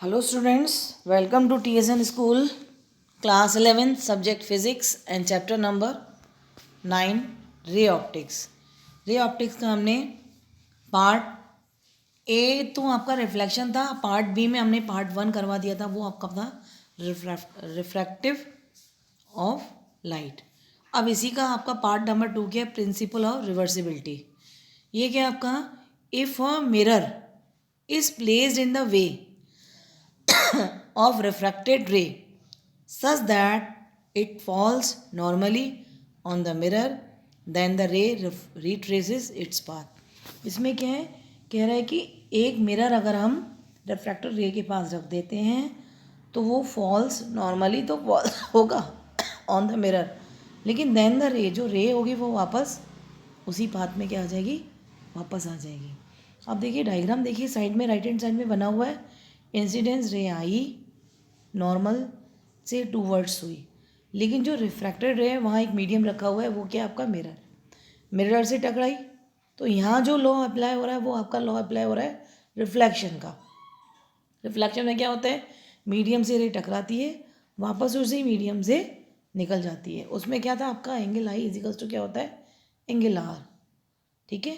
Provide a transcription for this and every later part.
Hello students, welcome to TSN School, class 11, subject physics and chapter number 9, ray optics. Ray optics का हमने part A तो आपका reflection था, part B में हमने पार्ट 1 करवा दिया था, वो आपका था रिफ्रैक्टिव ऑफ लाइट. अब इसी का आपका पार्ट नंबर 2 क्या है, प्रिंसिपल ऑफ रिवर्सिबिलिटी. ये क्या आपका, if a mirror is placed in the way of refracted ray such that it falls normally on the mirror, then the ray retraces its path. इसमें क्या है, कह रहा है कि एक मिरर अगर हम रिफ्रैक्टेड रे के पास रख देते हैं तो वो फॉल्स नॉर्मली तो फॉल होगा ऑन द मिरर, लेकिन देन द रे जो रे होगी वो वापस उसी पाथ में क्या आ जाएगी, वापस आ जाएगी. अब देखिए डायग्राम, देखिए साइड में राइट हैंड साइड में बना हुआ है. इंसिडेंस रे आई नॉर्मल से टूवर्ड्स हुई, लेकिन जो रिफ्रैक्टेड रे है वहाँ एक मीडियम रखा हुआ है, वो क्या आपका मिरर, मिरर से टकराई. तो यहाँ जो लॉ अप्लाई हो रहा है वो आपका लॉ अप्लाई हो रहा है रिफ्लेक्शन का. रिफ्लेक्शन में क्या होता है, मीडियम से रे टकराती है, वापस उसी मीडियम से निकल जाती है. उसमें क्या था आपका एंगल आई इजिकल्स टू क्या होता है, एंगल आर. ठीक है.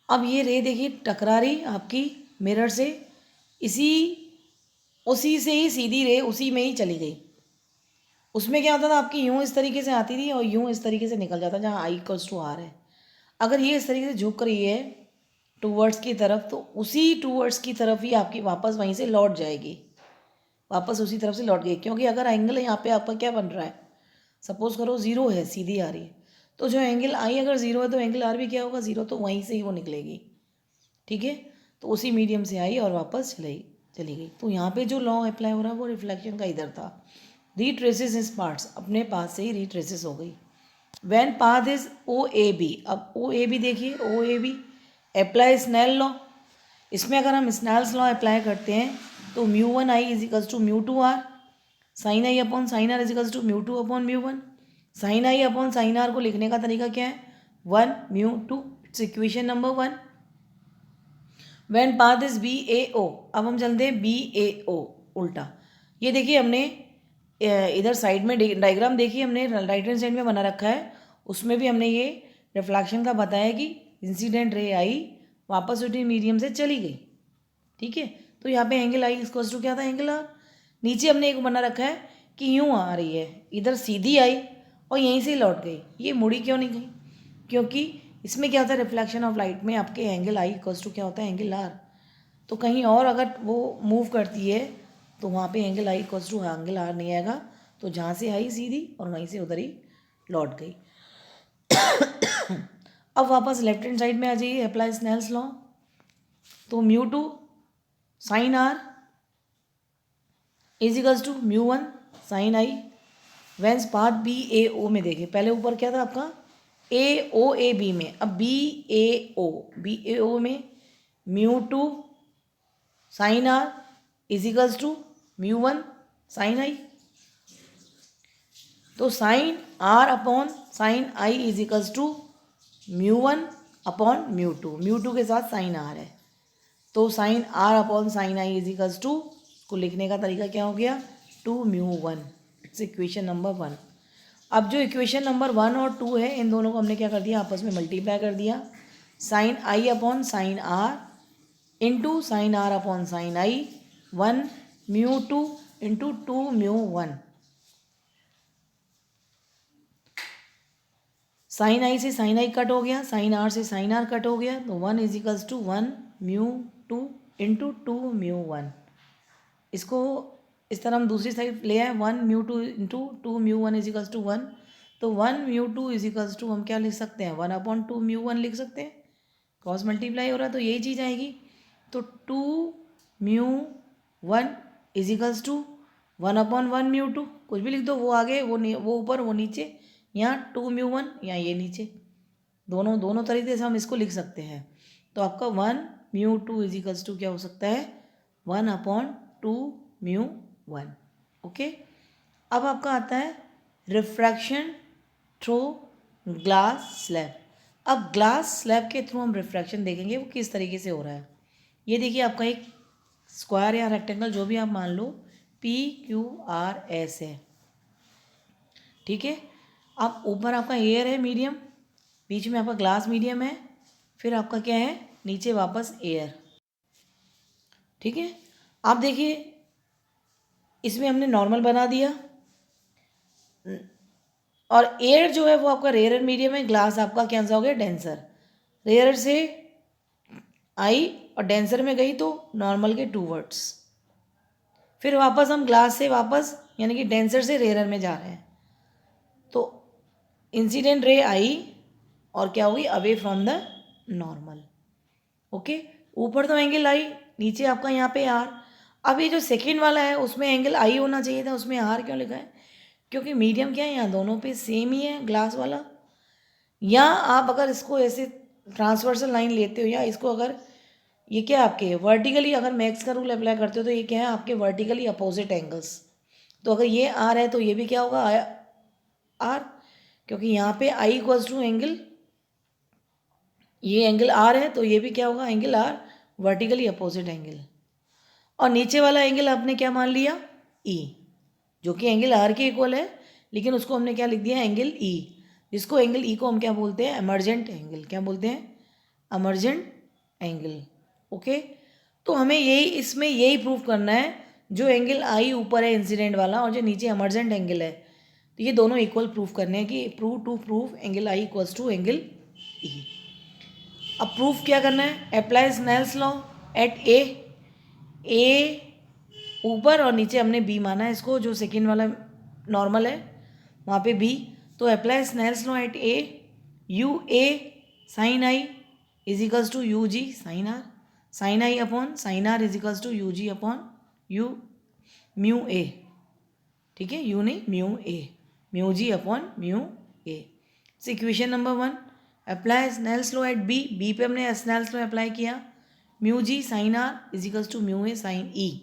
अब ये रे देखिए टकरा रही आपकी मिरर से, उसी से ही सीधी रे उसी में ही चली गई. उसमें क्या होता था आपकी यूँ इस तरीके से आती थी और यूँ इस तरीके से निकल जाता जहाँ आई इक्वल्स टू आर है. अगर ये इस तरीके से झुक रही है टूवर्ड्स की तरफ, तो उसी टूवर्ड्स की तरफ ही आपकी वापस वहीं से लौट जाएगी, वापस उसी तरफ से लौट गई. क्योंकि अगर एंगल यहाँ पे आपका क्या बन रहा है, सपोज करो ज़ीरो है, सीधी आ रही है, तो जो एंगल आई अगर ज़ीरो है तो एंगल आर भी क्या होगा, ज़ीरो. तो वहीं से ही वो निकलेगी. ठीक है. तो उसी मीडियम से आई और वापस चली गई. तो यहाँ पे जो लॉ अप्लाई हो रहा है वो रिफ्लेक्शन का इधर था. रीट्रेसेस इज पार्ट्स, अपने पास से ही रीट्रेसेस हो गई. When path is O A B. अब ओ ए बी देखिए, O A B apply Snell law. इसमें अगर हम स्नेल्स लॉ अप्लाई करते हैं तो mu one i is equals to mu two r, sine I upon sine r is equals to mu two upon mu one. Sine I upon sine r को लिखने का तरीका क्या है, one mu two. It's equation number 1. When path is B A ओ. अब हम चलते हैं बी ए ओ उल्टा. ये देखिए हमने इधर साइड में डायग्राम देखिए हमने राइट हैंड साइड में बना रखा है, उसमें भी हमने ये रिफ्लेक्शन का बताया कि इंसिडेंट रे आई वापस उठी मीडियम से चली गई. ठीक है. तो यहाँ पे एंगल आई इसको टू क्या था, एंगल आर. नीचे हमने एक बना रखा है कि यूँ आ रही है, इधर सीधी आई और यहीं से लौट गई. ये मुड़ी क्यों नहीं गई, क्योंकि इसमें क्या होता है रिफ्लेक्शन ऑफ लाइट में आपके एंगल आई इक्वल्स टू क्या होता है, एंगल आर. तो कहीं और अगर वो मूव करती है तो वहाँ पे angle I equals to angle R नहीं आएगा. तो जहाँ से आई सीधी और वहीं से उधर ही लौट गई. अब वापस लेफ्ट हैंड साइड में आ जाइए, अप्लाई स्नेल्स लॉ. तो mu two sine r is equals to mu one sine i. Whence path B A O में देखिए, पहले ऊपर क्या था आपका ए ओ ए बी में, अब बी ए ओ में mu two sine r is equals to mu one sine i. तो sine are upon sine I is equals to mu one upon mu two. Mu two के साथ sine r है, तो sine are upon sine I is equals to, को लिखने का तरीका क्या हो गया, two mu one. It's equation number 1. अब जो इक्वेशन नंबर 1 और 2 है, इन दोनों को हमने क्या कर दिया, आपस में मल्टीप्लाई कर दिया. Sine I upon sine r into sine are upon sine i, 1 mu two into 2 mu one. Sine i से साइन आई कट हो गया, साइन आर से साइन आर कट हो गया, तो 1 is equals to 1 mu two into 2 mu one. इसको इस तरह हम दूसरी साइड ले आए, 1 mu two into 2 mu one is equals to 1. तो 1 mu two is equals to हम क्या लिख सकते हैं, 1 अपॉन 2 म्यू वन लिख सकते हैं. क्रॉस मल्टीप्लाई हो रहा है तो यही चीज़ आएगी. तो 2 mu one is equals to 1 upon 1 mu two. कुछ भी लिख दो, वो आगे वो ऊपर वो नीचे, यहाँ 2 म्यू वन यहाँ ये नीचे, दोनों तरीके से हम इसको लिख सकते हैं. तो आपका 1 mu two is equals to क्या हो सकता है, 1 अपॉन 2 म्यू वन. ओके. अब आपका आता है रिफ्रैक्शन थ्रू ग्लास स्लैब. अब ग्लास स्लैब के थ्रू हम रिफ्रैक्शन देखेंगे वो किस तरीके से हो रहा है. ये देखिए आपका एक स्क्वायर या रेक्टेंगल जो भी आप मान लो, पी क्यू आर एस है, ठीक है। अब ऊपर आपका एयर है मीडियम, बीच में आपका ग्लास मीडियम है, फिर आपका क्या है नीचे वापस एयर, ठीक है। आप देखिए इसमें हमने नॉर्मल बना दिया, और एयर जो है वो आपका रेयर मीडियम है, ग्लास आपका कैसा हो गया डेंसर, रेयर से आई और डेंसर में गई तो नॉर्मल के टू वर्ड्स, फिर वापस हम ग्लास से वापस यानी कि डेंसर से रेयर में जा रहे हैं, तो इंसिडेंट रे आई और क्या होगी away from the normal, okay. ऊपर तो एंगल आई, नीचे आपका यहाँ पे आर। अब ये जो सेकेंड वाला है उसमें एंगल आई होना चाहिए था, उसमें आर क्यों लिखा है, क्योंकि मीडियम क्या है यहाँ दोनों पे सेम ही है ग्लास वाला। या आप अगर इसको ऐसे ट्रांसवर्सल लाइन लेते हो, या इसको अगर ये क्या है आपके वर्टिकली अगर मैक्स का रूल अप्लाई करते हो तो ये क्या है आपके वर्टिकली अपोजिट एंगल्स, तो अगर ये आर है तो ये भी क्या होगा आर, क्योंकि यहाँ पे आई इक्वल्स टू एंगल, ये एंगल आर है तो ये भी क्या होगा angle R, vertically opposite angle. और नीचे वाला एंगल आपने क्या मान लिया ई, जो कि एंगल आर के इक्वल है, लेकिन उसको हमने क्या लिख दिया एंगल ई, जिसको एंगल ई को हम क्या बोलते हैं एमर्जेंट एंगल, क्या बोलते हैं एमर्जेंट एंगल, ओके। तो हमें यही इसमें यही प्रूव करना है, जो एंगल आई ऊपर है इंसिडेंट वाला और जो नीचे एमर्जेंट एंगल है, तो ये दोनों इक्वल प्रूफ करने हैं कि proof angle I equals to angle E. अब प्रूफ क्या करना है, apply Snell's law at A ऊपर और नीचे हमने बी माना है इसको, जो सेकेंड वाला नॉर्मल है वहाँ पे बी, तो apply Snell's law at A, u a sine I is equals to u g sine r, sine I upon sine r is equals to u g upon u mu a, ठीक है, u नहीं mu a, mu ji upon mu a. Equation number 1, apply Snell's law at B, B पे हमने Snell's law apply किया, mu ji sine r is equals to mu A sign ई,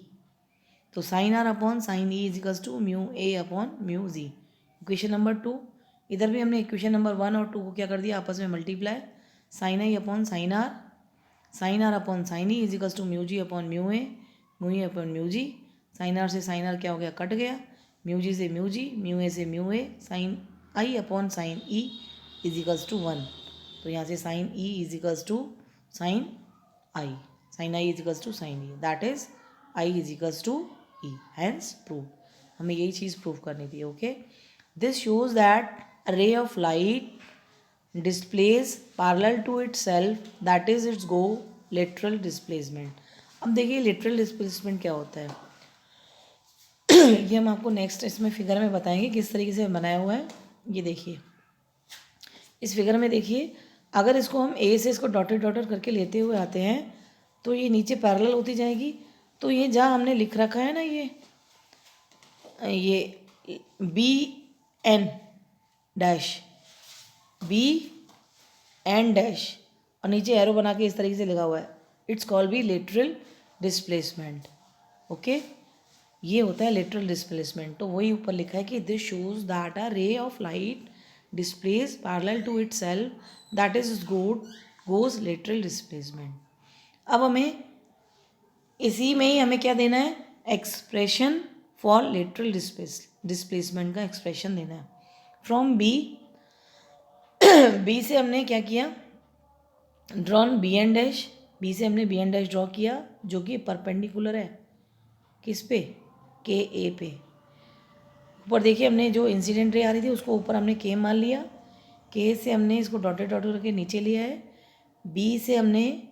तो sine are upon sine E is equals to mu A upon mu G. Equation number 2, इधर भी हमने equation number 1 और 2 को क्या कर दिया आपस में multiply, sine I upon sine are upon sine E is equals to mu ji upon mu A upon mu ji, sine are से साइन आर क्या हो गया कट गया, म्यू जी से म्यू जी, म्यू ए से mu A, sine I upon sine E is equals to 1, तो यहाँ से sine E is equals to sine I is equals to sine E, that is I is equals to E, hence prove. हमें यही चीज़ prove करनी थी, okay. This shows that a ray of light displays parallel to itself, that is its go lateral displacement। अब देखिए lateral displacement क्या होता है ये हम आपको नेक्स्ट इसमें फिगर में बताएंगे किस तरीके से बनाया हुआ है। ये देखिए इस फिगर में देखिए, अगर इसको हम ए से इसको डॉटेड करके लेते हुए आते हैं तो ये नीचे पैरेलल होती जाएगी, तो ये जहाँ हमने लिख रखा है ना ये B N dash, B N dash और नीचे एरो बना के इस तरीके से लिखा हुआ है, it's called B lateral displacement, okay. ये होता है लेटरल डिस्प्लेसमेंट। तो वही ऊपर लिखा है कि this shows that a ray of light displace parallel to itself, that is goes lateral displacement. अब हमें इसी में ही हमें क्या देना है, एक्सप्रेशन फॉर लेटरल डिस्प्लेसमेंट का एक्सप्रेशन देना है फ्रॉम बी। बी से हमने क्या किया, drawn B N dash, B से हमने बी एन डैश ड्रॉ किया जो कि परपेंडिकुलर है किस पे, के ए पे। ऊपर देखिए हमने जो इंसिडेंट रे आ रही थी उसको ऊपर हमने के मान लिया, के से हमने इसको डॉटेड करके नीचे लिया है, बी से हमने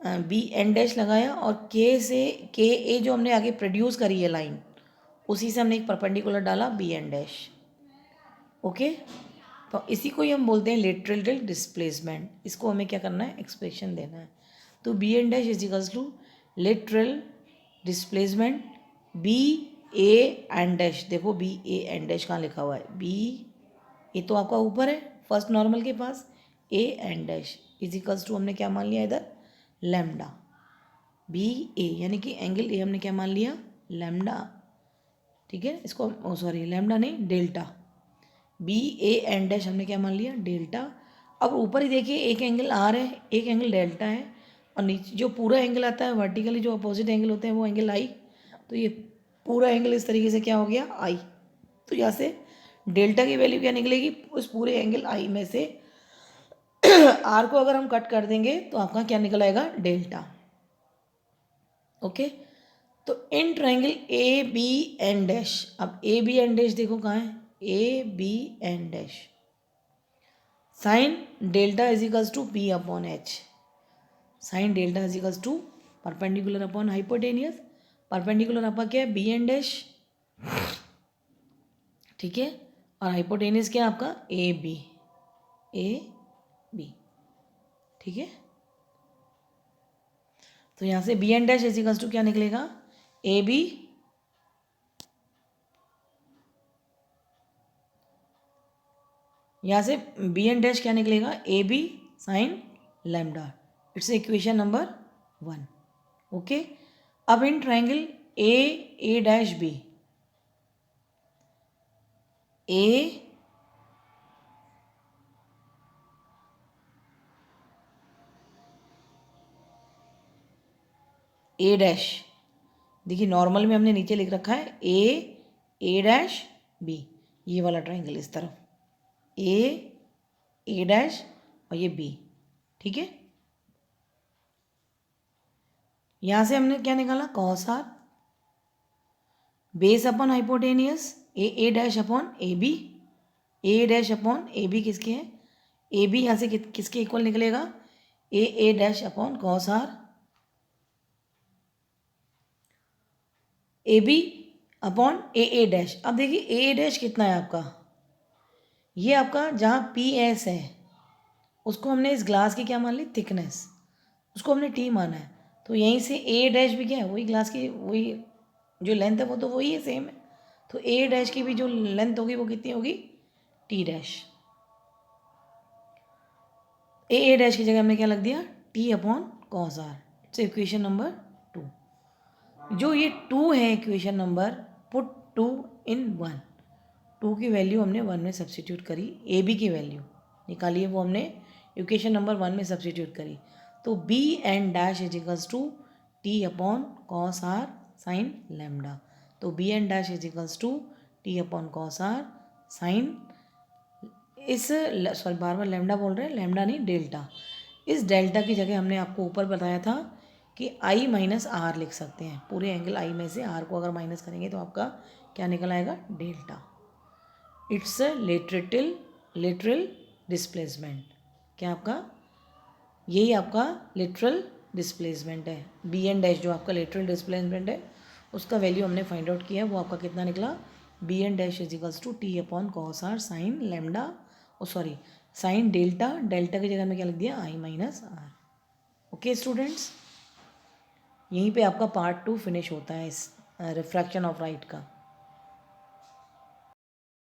बी एन डैश लगाया और के से के ए जो हमने आगे प्रोड्यूस करी है लाइन, उसी से हमने एक परपेंडिकुलर डाला बी एन डैश, ओके। तो इसी को ही हम बोलते हैं लेटरल डिस्प्लेसमेंट। इसको हमें क्या करना है, एक्सप्रेशन देना है। तो B N dash is equals to lateral displacement B A N dash. देखो बी ए एन डैश कहाँ लिखा हुआ है, बी ए तो आपका ऊपर है फर्स्ट नॉर्मल के पास, A N dash is equals to हमने क्या मान लिया इधर लैम्डा, बी ए यानी कि एंगल ए हमने क्या मान लिया लैम्डा, ठीक है। इसको सॉरी लैम्डा नहीं delta, B A N dash हमने क्या मान लिया डेल्टा। अब ऊपर ही देखिए एक एंगल आर है एक एंगल डेल्टा है, और नीचे जो पूरा एंगल आता है वर्टिकली, जो अपोजिट एंगल होते हैं वो एंगल आई। तो ये पूरा एंगल इस तरीके से क्या हो गया, आई। तो यहाँ से डेल्टा की वैल्यू क्या निकलेगी, उस पूरे एंगल आई में से आर को अगर हम कट कर देंगे तो आपका क्या निकल आएगा, डेल्टा। ओके, तो in triangle A B N dash, अब ए बी एन डैश देखो कहाँ है, A B N dash, sine delta is equals to P upon H. Sine delta is equals to perpendicular upon hypotenuse. Perpendicular आपका क्या है, B N dash, ठीक है, और हाइपोटेनियस क्या है आपका, ए बी, ए बी, ठीक है। तो यहाँ से B N dash is equals to क्या निकलेगा, ए बी यहाँ से बी एन डैश क्या निकलेगा, A B sine lambda. It's equation number 1। Okay, अब in triangle A dash B, A dash, देखिए नॉर्मल में हमने नीचे लिख रखा है ए डैश बी, ये वाला ट्राइंगल इस तरफ, ए डैश और ये बी, ठीक है। यहाँ से हमने क्या निकाला, cos r, base upon hypotenuse, A dash upon A B, A dash upon A B किसके हैं, ए बी यहाँ से किसके इक्वल निकलेगा, A dash upon cos r, A B upon A dash. अब देखिए ए डैश कितना है आपका, ये आपका जहाँ पी एस है उसको हमने इस ग्लास की क्या मान ली, थिकनेस, उसको हमने टी माना है। तो यहीं से ए डैश भी क्या है, वही ग्लास की, वही जो लेंथ है वो तो वही है, सेम है। तो ए डैश की भी जो लेंथ होगी वो कितनी होगी, टी डैश। ए डैश की जगह हमने क्या लग दिया, T upon cos R. It's equation number 2। जो ये 2 है इक्वेशन नंबर, पुट 2 इन 1, 2 की वैल्यू हमने 1 में सब्सिट्यूट करी, ए बी की वैल्यू निकालिए, वो हमने इक्वेशन नंबर 1 में सब्सिट्यूट करी। तो B N dash is equals to T upon cos are sine lambda. तो B N dash is equals to T upon cos are sine, इस सॉरी बार बार लैम्डा बोल रहे हैं, लैम्डा नहीं डेल्टा। इस डेल्टा की जगह हमने आपको ऊपर बताया था कि आई माइनस आर लिख सकते हैं, पूरे एंगल आई में से आर को अगर माइनस करेंगे तो आपका क्या निकल आएगा, डेल्टा। इट्स लिटरल डिस्प्लेसमेंट, क्या आपका, यही आपका लिटरल डिस्प्लेसमेंट है। बी एन डैश जो आपका लिटरल डिस्प्लेसमेंट है उसका वैल्यू हमने फाइंड आउट किया, वो आपका कितना निकला, B N dash is equals to T upon cos are sine lambda, sorry sine delta, delta की जगह में क्या लिख दिया, I minus R. Okay students, यहीं पे आपका पार्ट 2 फिनिश होता है इस रिफ्रैक्शन ऑफ लाइट का।